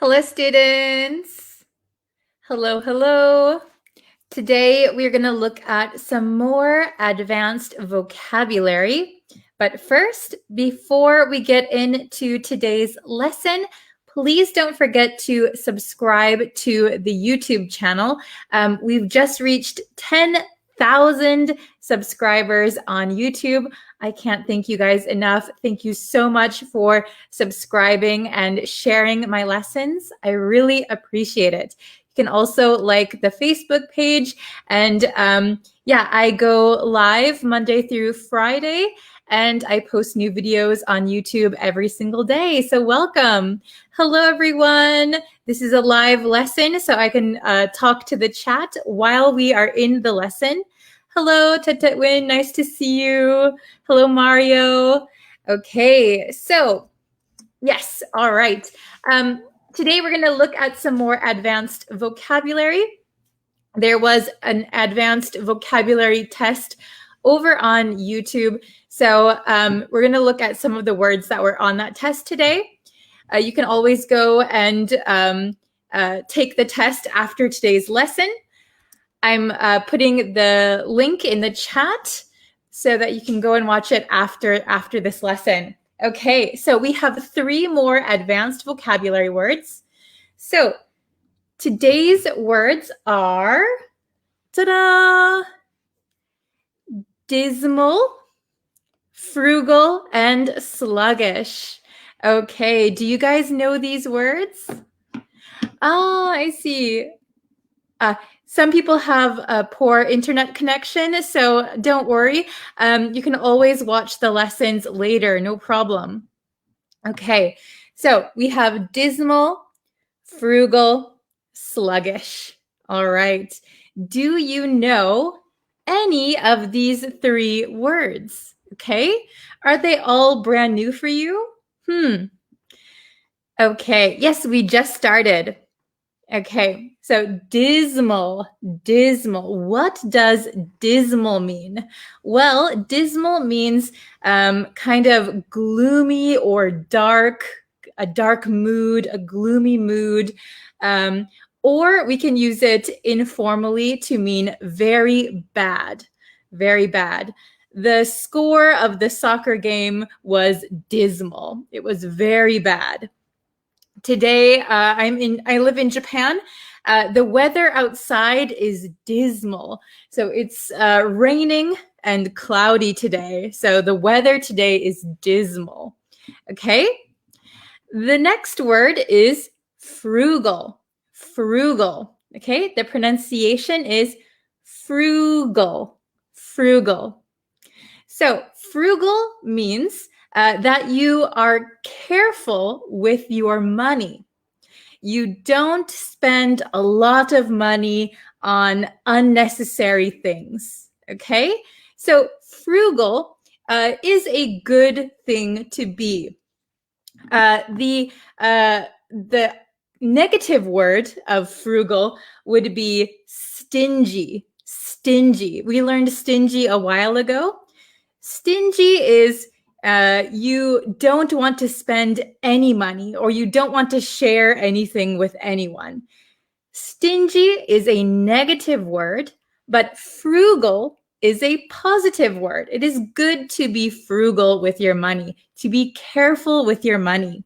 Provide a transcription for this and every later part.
Hello, students. Hello. Today, we're going to look at some more advanced vocabulary. But first, before we get into today's lesson, please don't forget to subscribe to the YouTube channel. We've just reached 10,000 subscribers on YouTube. I can't thank you guys enough. Thank you so much for subscribing and sharing my lessons. I really appreciate it. You can also like the Facebook page. And I go live Monday through Friday, and I post new videos on YouTube every single day. So welcome. Hello, everyone. This is a live lesson, so I can talk to the chat while we are in the lesson. Hello, Tetetwin. Nice to see you. Hello, Mario. Okay, so yes, all right. Today we're going to look at some more advanced vocabulary. There was an advanced vocabulary test over on YouTube. So we're going to look at some of the words that were on that test today. You can always go and take the test after today's lesson. I'm putting the link in the chat so that you can go and watch it after this lesson. Okay, so we have 3 more advanced vocabulary words. So today's words are, ta-da, dismal, frugal, and sluggish. Okay, do you guys know these words? I see. Some people have a poor internet connection, so don't worry. You can always watch the lessons later, no problem. Okay, so we have dismal, frugal, sluggish. All right. Do you know any of these 3 words? Okay. Are they all brand new for you? Okay. Yes, we just started. Okay, so dismal. What does dismal mean? Well, dismal means kind of gloomy or dark, a dark mood, a gloomy mood. Or we can use it informally to mean very bad, very bad. The score of the soccer game was dismal. It was very bad. Today, I live in Japan. The weather outside is dismal. So it's raining and cloudy today. So the weather today is dismal. Okay. The next word is frugal. Frugal. Okay. The pronunciation is frugal. Frugal. So frugal means that you are careful with your money. You don't spend a lot of money on unnecessary things, okay? So frugal is a good thing to be. The negative word of frugal would be stingy. Stingy. We learned stingy a while ago. Stingy is you don't want to spend any money, or you don't want to share anything with anyone. Stingy is a negative word, but frugal is a positive word. It is good to be frugal with your money, to be careful with your money.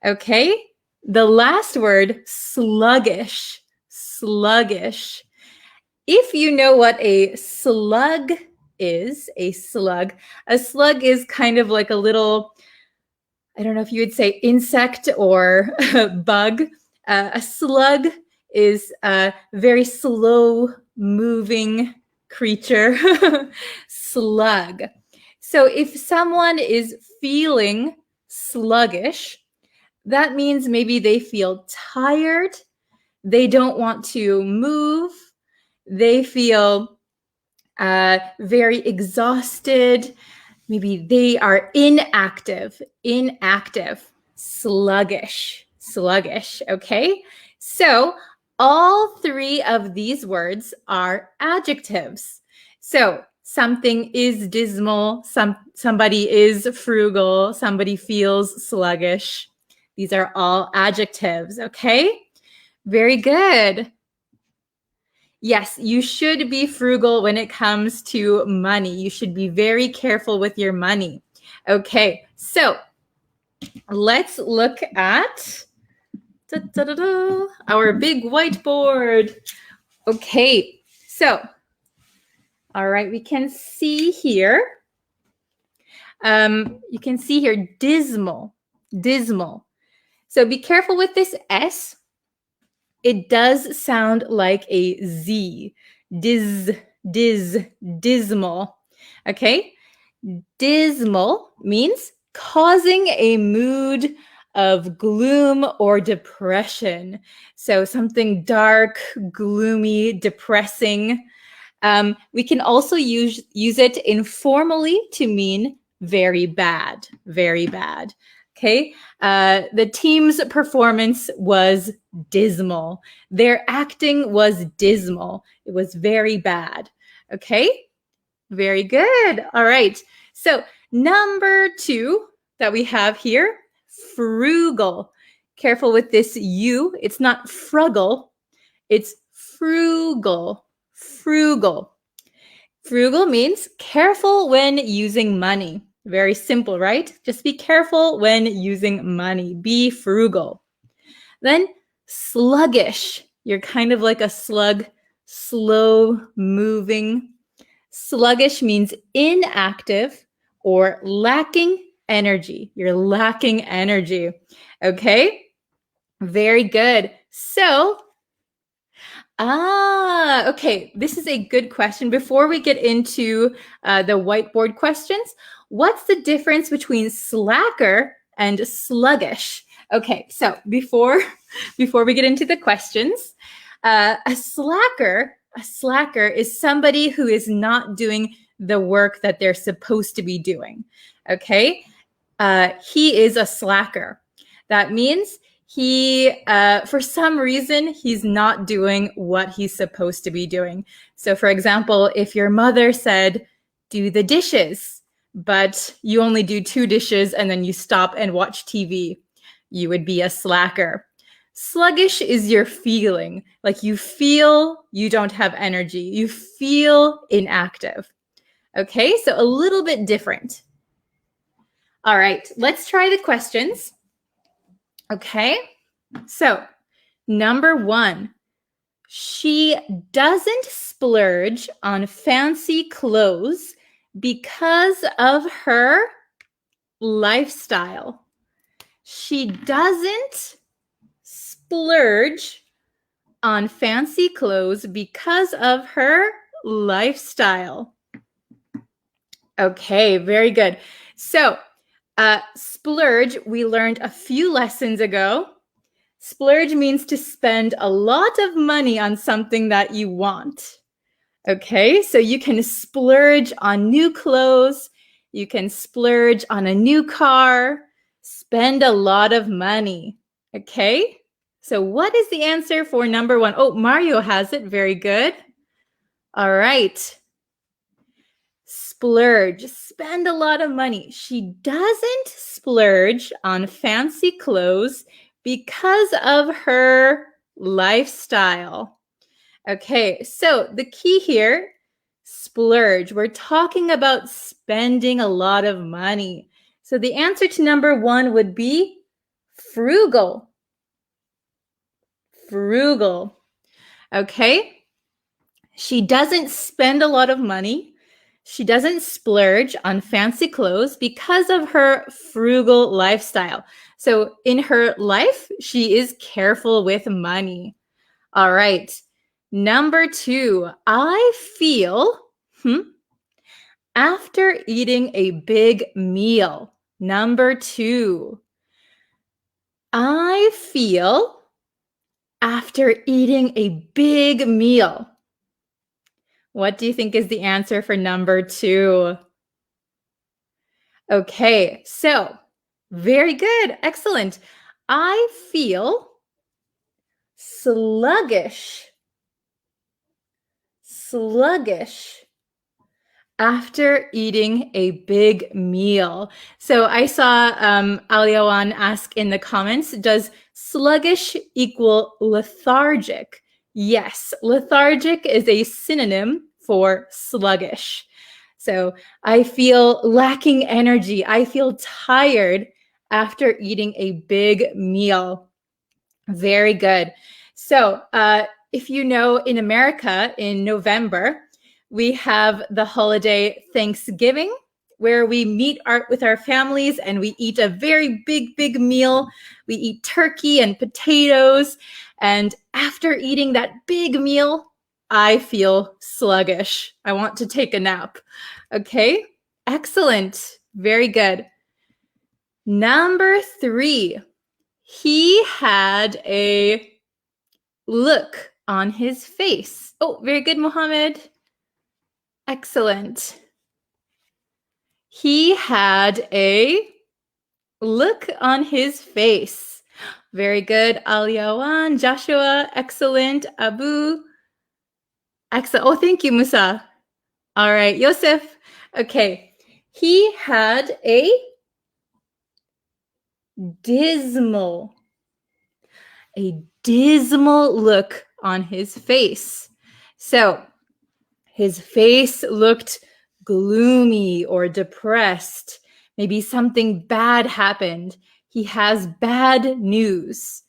Okay, the last word, sluggish. Sluggish. If you know what a slug is, a slug is kind of like a little, I don't know if you would say insect or bug. A slug is a very slow moving creature. Slug. So if someone is feeling sluggish, that means maybe they feel tired, they don't want to move, they feel very exhausted. Maybe they are inactive, sluggish. Okay, so all 3 of these words are adjectives. So something is dismal, somebody is frugal, somebody feels sluggish. These are all adjectives, okay? Very good. Yes, you should be frugal when it comes to money. You should be very careful with your money. Okay, so let's look at our big whiteboard. Okay, so, all right, we can see here. You can see here, dismal, dismal. So be careful with this S. It does sound like a Z. Dismal. Okay? Dismal means causing a mood of gloom or depression. So something dark, gloomy, depressing. We can also use it informally to mean very bad, very bad. Okay, the team's performance was dismal. Their acting was dismal. It was very bad. Okay, very good. All right, so number 2 that we have here, frugal. Careful with this U. It's not frugal. It's frugal. Frugal. Frugal means careful when using money. Very simple, right? Just be careful when using money. Be frugal. Then sluggish. You're kind of like a slug, slow moving. Sluggish means inactive or lacking energy. You're lacking energy. Okay? Very good. So, okay. This is a good question. Before we get into the whiteboard questions, what's the difference between slacker and sluggish? Okay, so before we get into the questions, a slacker is somebody who is not doing the work that they're supposed to be doing. Okay, he is a slacker. That means he, for some reason, he's not doing what he's supposed to be doing. So, for example, if your mother said, do the dishes, but you only do 2 dishes and then you stop and watch TV, you would be a slacker. Sluggish is your feeling. Like you feel you don't have energy. You feel inactive. Okay, so a little bit different. All right, let's try the questions. Okay, so number 1, she doesn't splurge on fancy clothes because of her lifestyle. She doesn't splurge on fancy clothes because of her lifestyle. Okay, very good. So, splurge, we learned a few lessons ago. Splurge means to spend a lot of money on something that you want. Okay, so you can splurge on new clothes. You can splurge on a new car. Spend a lot of money. Okay, so what is the answer for number 1? Oh, Mario has it. Very good. All right. Splurge, spend a lot of money. She doesn't splurge on fancy clothes because of her lifestyle. Okay, so the key here, splurge. We're talking about spending a lot of money. So the answer to number 1 would be frugal. Frugal. Okay, she doesn't spend a lot of money. She doesn't splurge on fancy clothes because of her frugal lifestyle. So in her life, she is careful with money. All right. Number 2, I feel after eating a big meal. Number 2, I feel after eating a big meal. What do you think is the answer for number 2? Okay, so very good. Excellent. I feel sluggish. Sluggish After eating a big meal. So I saw Aliawan ask in the comments, does sluggish equal lethargic? Yes, lethargic is a synonym for sluggish. So I feel lacking energy. I feel tired after eating a big meal. Very good. So if you know, in America, in November, we have the holiday Thanksgiving, where we meet with our families and we eat a very big meal. We eat turkey and potatoes. And after eating that big meal, I feel sluggish. I want to take a nap. Okay, excellent. Very good. Number 3, he had a look on his face. Oh, very good, Mohammed. Excellent. He had a look on his face. Very good, Aliawan, Joshua, excellent, Abu. Excellent. Oh, thank you, Musa. All right, Yosef. Okay, he had a dismal look on his face. So his face looked gloomy or depressed. Maybe something bad happened. He has bad news.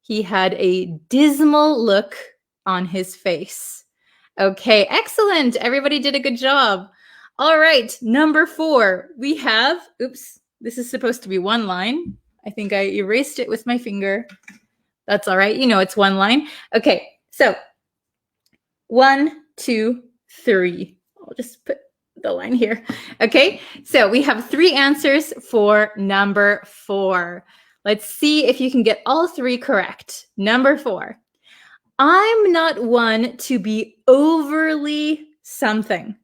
He had a dismal look on his face. Okay, excellent. Everybody did a good job. All right, number 4. We have, oops, this is supposed to be one line. I think I erased it with my finger. That's all right. You know, it's one line. Okay, so 1, 2, 3. I'll just put the line here. Okay, so we have 3 answers for number 4. Let's see if you can get all 3 correct. Number 4. I'm not one to be overly something.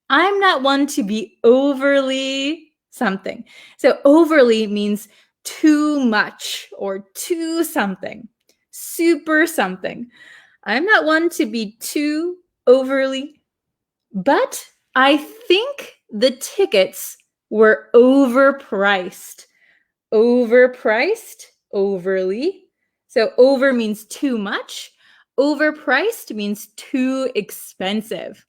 I'm not one to be overly something. So overly means too much or too something, super something. I'm not one to be too overly, but I think the tickets were overpriced. Overpriced, overly. So over means too much. Overpriced means too expensive.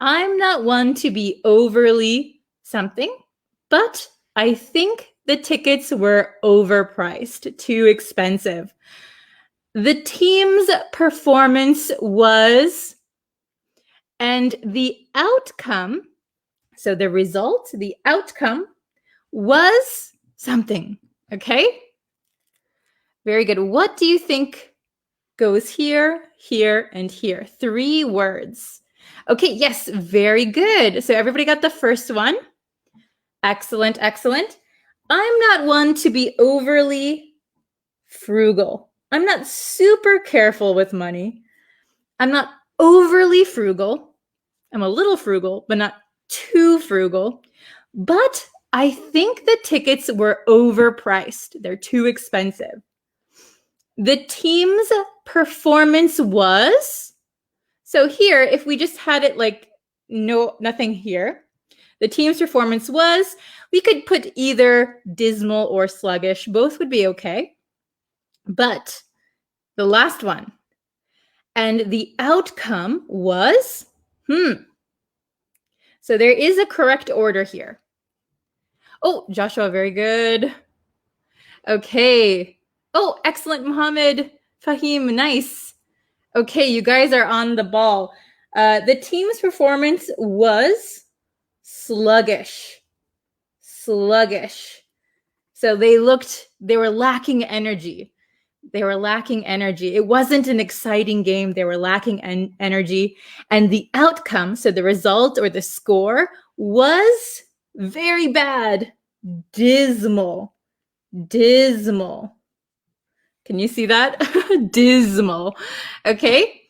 I'm not one to be overly something, but I think the tickets were overpriced, too expensive. The team's performance was, and the outcome, so the result, the outcome was something, okay? Very good. What do you think goes here, here, and here? 3 words. Okay, yes, very good. So everybody got the first one. Excellent, excellent. I'm not one to be overly frugal. I'm not super careful with money. I'm not overly frugal. I'm a little frugal, but not too frugal. But I think the tickets were overpriced. They're too expensive. The team's performance was, so here, if we just had it like nothing here, the team's performance was, we could put either dismal or sluggish. Both would be okay. But the last one, and the outcome was, So there is a correct order here. Oh, Joshua, very good. Okay. Oh, excellent, Mohammed. Fahim, nice. Okay, you guys are on the ball. The team's performance was sluggish. Sluggish. So they were lacking energy. It wasn't an exciting game. They were lacking energy. And the outcome, so the result or the score, was very bad. Dismal. Dismal. Can you see that? Dismal. Okay.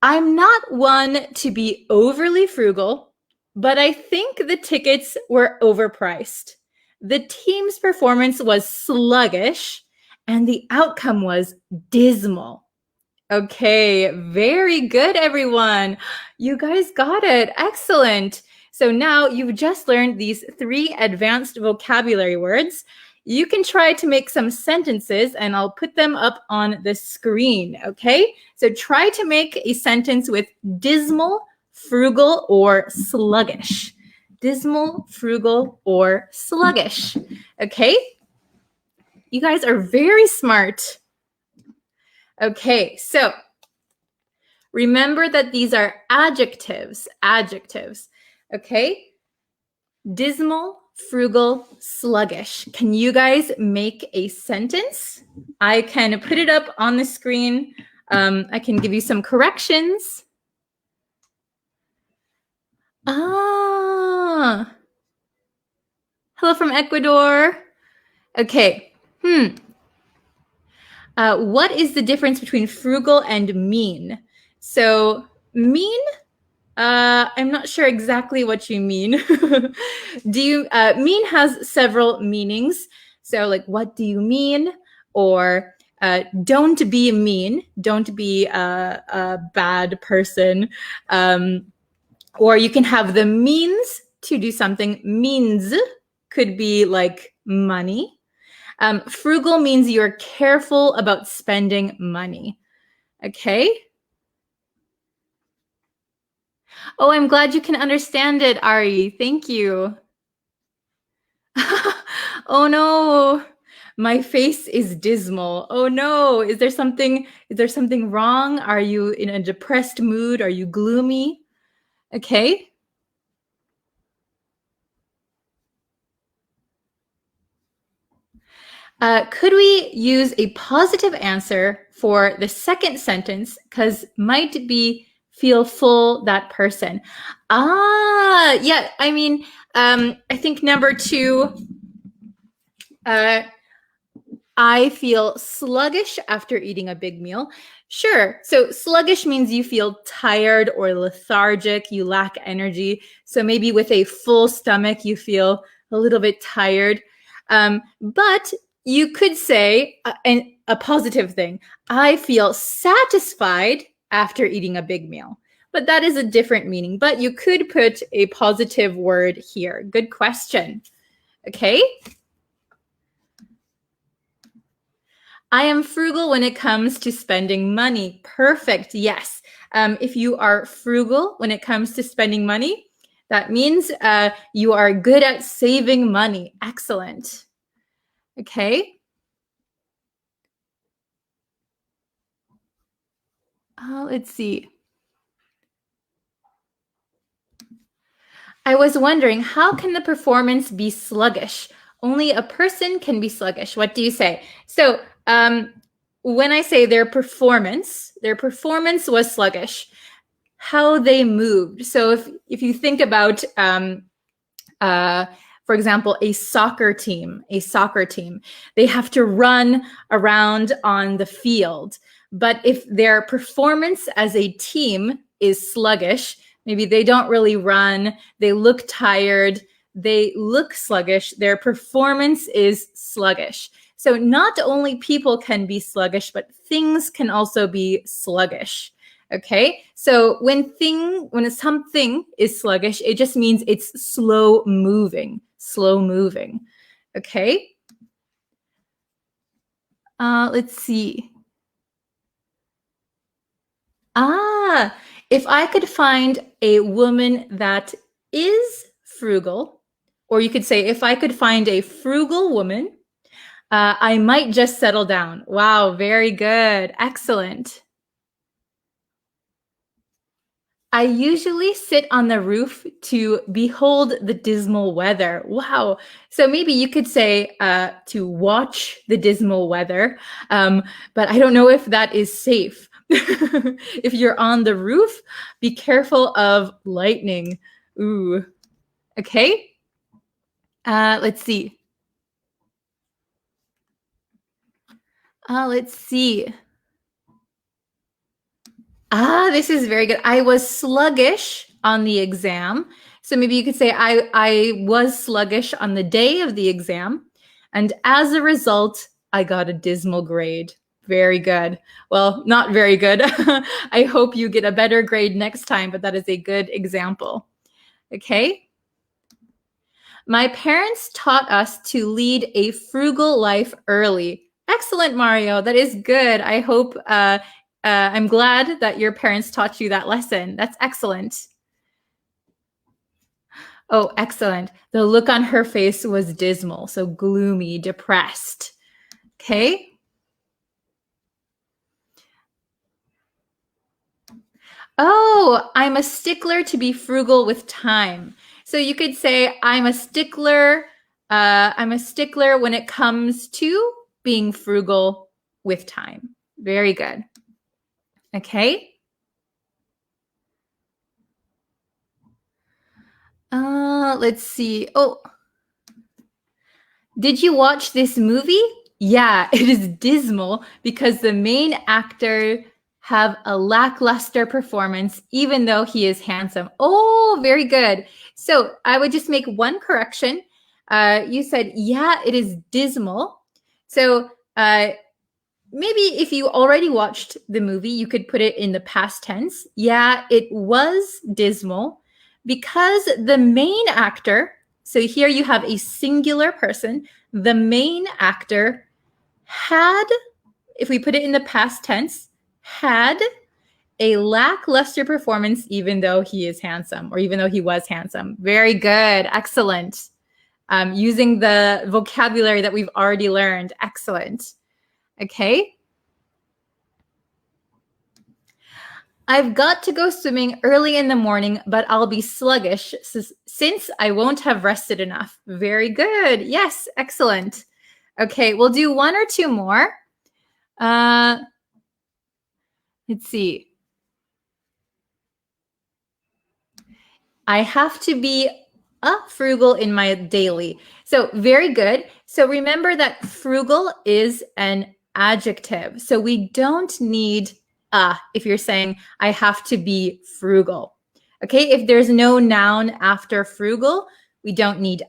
I'm not one to be overly frugal, but I think the tickets were overpriced. The team's performance was sluggish, and the outcome was dismal. Okay, very good, everyone. You guys got it. Excellent. So now you've just learned these 3 advanced vocabulary words. You can try to make some sentences and I'll put them up on the screen, okay? So try to make a sentence with dismal, frugal, or sluggish. Dismal, frugal, or sluggish, okay? You guys are very smart. Okay, so remember that these are adjectives, okay? Dismal, frugal, sluggish. Can you guys make a sentence? I can put it up on the screen. I can give you some corrections. Hello from Ecuador. Okay, what is the difference between frugal and mean? So mean, I'm not sure exactly what you mean. Mean has several meanings. So like, what do you mean? Or don't be mean. Don't be a bad person. Or you can have the means to do something. Means could be like money. Frugal means you're careful about spending money. Okay? Oh, I'm glad you can understand it, Ari. Thank you. Oh no, my face is dismal. Oh no, is there something wrong? Are you in a depressed mood? Are you gloomy? Okay. Could we use a positive answer for the second sentence? Because might be feel full, that person. Yeah, I mean, I think number 2, I feel sluggish after eating a big meal. Sure. So sluggish means you feel tired or lethargic, you lack energy. So maybe with a full stomach, you feel a little bit tired. But you could say a positive thing. I feel satisfied after eating a big meal. But that is a different meaning. But you could put a positive word here. Good question. Okay. I am frugal when it comes to spending money. Perfect. Yes. If you are frugal when it comes to spending money, that means you are good at saving money. Excellent. Okay. Let's see. I was wondering, how can the performance be sluggish? Only a person can be sluggish. What do you say? So when I say their performance was sluggish, how they moved. So if you think about, for example, a soccer team, they have to run around on the field. But if their performance as a team is sluggish, maybe they don't really run, they look tired, they look sluggish, their performance is sluggish. So not only people can be sluggish, but things can also be sluggish. Okay, so when something is sluggish, it just means it's slow moving. Okay, let's see. If I could find a woman that is frugal, or you could say, if I could find a frugal woman, I might just settle down. Wow, very good. Excellent. I usually sit on the roof to behold the dismal weather. Wow. So maybe you could say to watch the dismal weather, but I don't know if that is safe. If you're on the roof, be careful of lightning. Ooh. Okay. Let's see. Let's see. This is very good. I was sluggish on the exam. So maybe you could say I was sluggish on the day of the exam. And as a result, I got a dismal grade. Very good. Well, not very good. I hope you get a better grade next time, but that is a good example. Okay. My parents taught us to lead a frugal life early. Excellent, Mario. That is good. I hope, I'm glad that your parents taught you that lesson. That's excellent. Oh, excellent. The look on her face was dismal, so gloomy, depressed. Okay. Oh, I'm a stickler to be frugal with time. So you could say I'm a stickler when it comes to being frugal with time. Very good. Okay. Let's see. Oh, did you watch this movie? Yeah, it is dismal because the main actor have a lackluster performance even though he is handsome. Oh, very good. So I would just make one correction. You said, yeah, it is dismal. So maybe if you already watched the movie, you could put it in the past tense. Yeah, it was dismal because the main actor, so here you have a singular person, the main actor had, if we put it in the past tense, had a lackluster performance even though he is handsome or even though he was handsome. Very good. Excellent. Using the vocabulary that we've already learned. Excellent. Okay. I've got to go swimming early in the morning, but I'll be sluggish since I won't have rested enough. Very good. Yes, excellent. Okay, we'll do one or two more. Let's see. I have to be frugal in my daily. So very good. So remember that frugal is an adjective. So we don't need if you're saying I have to be frugal. Okay, if there's no noun after frugal, we don't need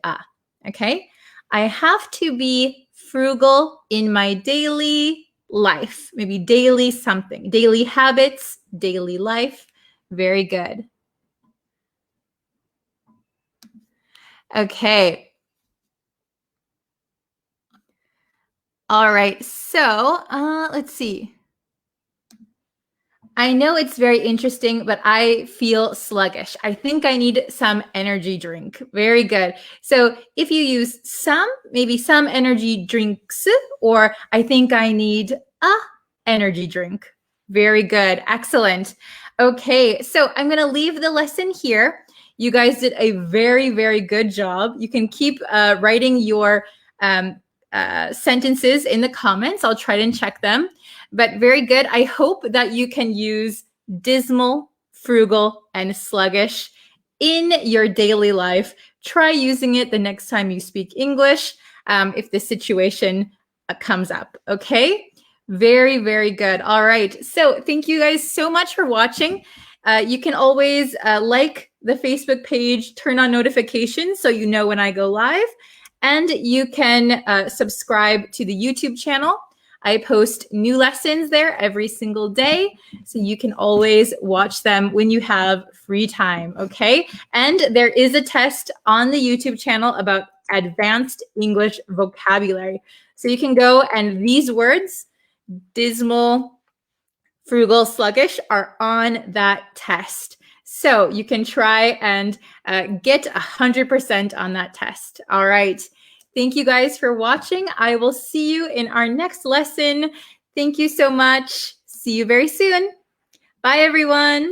okay? I have to be frugal in my daily life, maybe daily something, daily habits, daily life. Very good. Okay. All right. So let's see. I know it's very interesting, but I feel sluggish. I think I need some energy drink. Very good. So if you use some, maybe some energy drinks, or I think I need a energy drink. Very good. Excellent. Okay, so I'm going to leave the lesson here. You guys did a very, very good job. You can keep writing your sentences in the comments. I'll try and check them. But very good. I hope that you can use dismal, frugal, and sluggish in your daily life. Try using it the next time you speak English if the situation comes up. Okay? Very, very good. All right. So thank you guys so much for watching. You can always like the Facebook page, turn on notifications so you know when I go live. And you can subscribe to the YouTube channel. I post new lessons there every single day, so you can always watch them when you have free time, okay? And there is a test on the YouTube channel about advanced English vocabulary. So you can go and these words, dismal, frugal, sluggish, are on that test. So you can try and get 100% on that test. All right. Thank you guys for watching. I will see you in our next lesson. Thank you so much. See you very soon. Bye, everyone.